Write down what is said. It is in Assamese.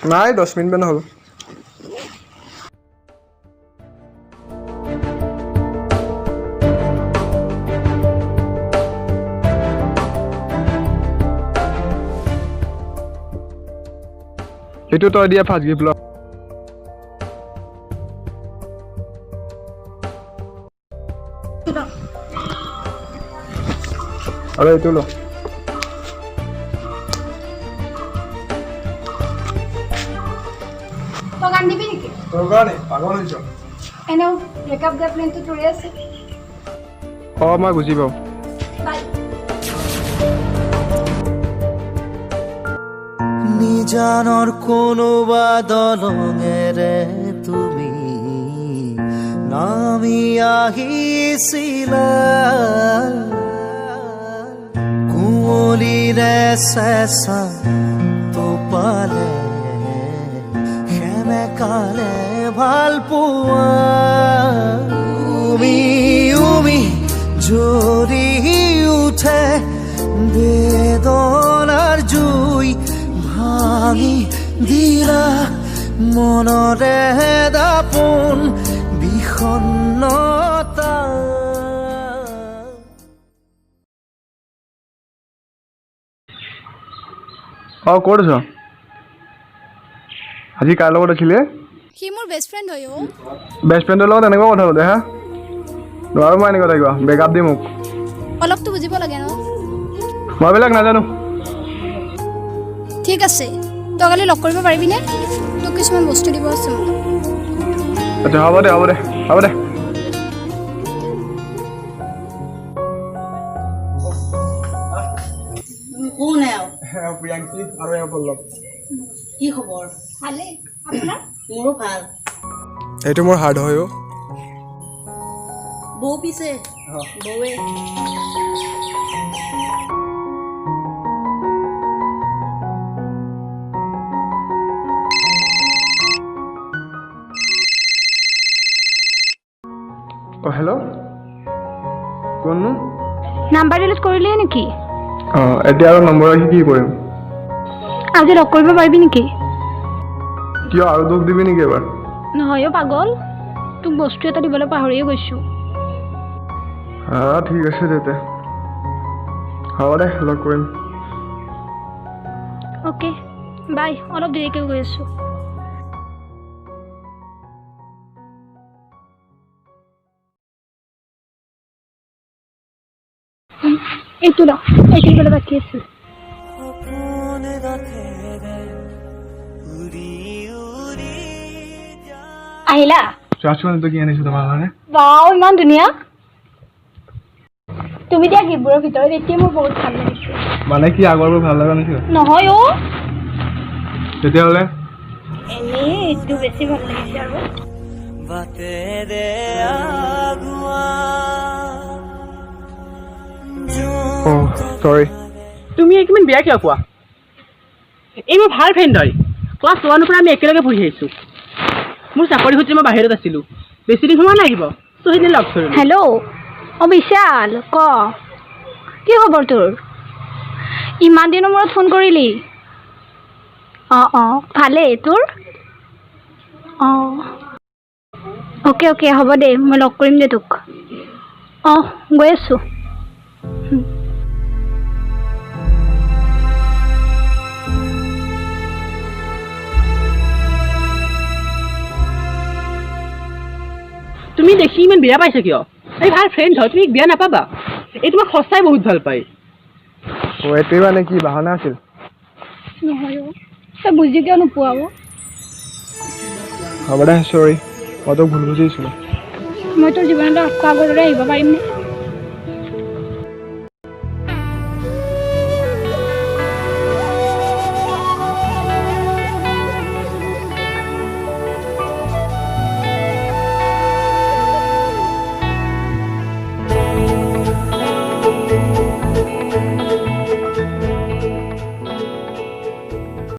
নাই 10 মিনিট মান হ'ল এইটো তই দিয়া ফাৰ্ষ্ট গিফট ল আৰু এইটো ল Togan dibi niki? তোৰগানে পাগল হৈছ Eno, breakup the plan to today ase. মই বুজি পাওঁ Bye. নিজানৰ কোনোবা দলঙেৰে তুমি নামি আহিছিলা কুঁৱলীৰে চেঁচা টোপালে সেমেকালে ভাল পোৱা উমি জ্বলি উঠে বেদনাৰ জুই ভাঙি দিলা মনৰে দাপোন বিষণ্ণতা ক'ত আছ আজি কাৰ লগত আছিলে He মোৰ best friend হয় ও বেষ্ট ফ্ৰেণ্ডৰ লগত এনেকুৱা কথা পাতে হা নোৱাৰো মই এনেকুৱা থাকিব বেকআপ দি মোক অলপটো বুজিব লাগে ন মই এইবিলাক নাজানো ঠিক আছে তই কালি লগ কৰিব পাৰিবি নে তোক কিছুমান বস্তু দিব আছে মোক আচ্ছা হ'ব দে কোন এও প্ৰিয়াংকি আৰু এওঁ পল্লৱ কি খবৰ ভালে আপোনাৰ মোৰো ভাল এইটো মোৰ হাৰ্ড হয় বৌ পিছে বৌৱে হেল্ল' কোননো নাম্বাৰ ডিলিট কৰিলি নেকি এতিয়া আৰু নম্বৰ ৰাখি কি কৰিম আজি লগ কৰিব পাৰিবি নেকি কিয় আৰু দুখ দিবি নেকি এবাৰ নহয় অ' পাগল তোক বস্তু এটা দিবলৈ পাহৰিয়ে গৈছো ঠিক আছে তেন্তে হ'ব দে লগ কৰিম অ'কে বাই অলপ দেৰিকৈ গৈ আছো এইটো ল এইখিনি বোলে বাকী আছে আহিলা চাচোন তো কি আনিছো তোমাৰ কাৰণে বাও ইমান ধুনীয়া তুমি দিয়া গিফ্টবোৰৰ ভিতৰত এতিয়া মোৰ বহুত ভাল লাগিছে মানে কি আগৰবোৰ ভাল লগা নাছিল নহয় অ' তেতিয়াহ'লে এনেই এইটো বেছি ভাল লাগিছে আৰু বাটেৰে আগুৱা চৰি তুমি কিমান বেয়া কিয় কোৱা এই মোৰ ভাল ফ্ৰেণ্ড হয় ক্লাছ 1 পৰা আমি একেলগে পঢ়ি আহিছো মোৰ চাকৰি সূত্ৰে মই বাহিৰত আছিলো বেছি দিন হোৱা নাই আহিব চ' সেইদিন লগ ধৰিলোঁ হেল্ল' অ' বিশাল ক কি খবৰ তোৰ ইমান দিনৰ মূৰত ফোন কৰিলি অঁ ভালেই তোৰ অঁ অ'কে হ'ব দে মই লগ কৰিম দে তোক গৈ আছোঁ তুমি দেখি ইমান বেয়া পাইছা কিয় এই ভাল ফ্ৰেণ্ড হয় তুমি বেয়া নাপাবা এই তোমাক সঁচাই বহুত ভাল পায় এইটোৱে মানে কি বাহানা আছিল নহয় তই বুজি কিয় নোপোৱা হ'ব দে চৰি মই তোক ভুল বুজিছিলোঁ মই তোৰ জীৱনলৈ আকৌ আগলৈ আহিব পাৰিম নে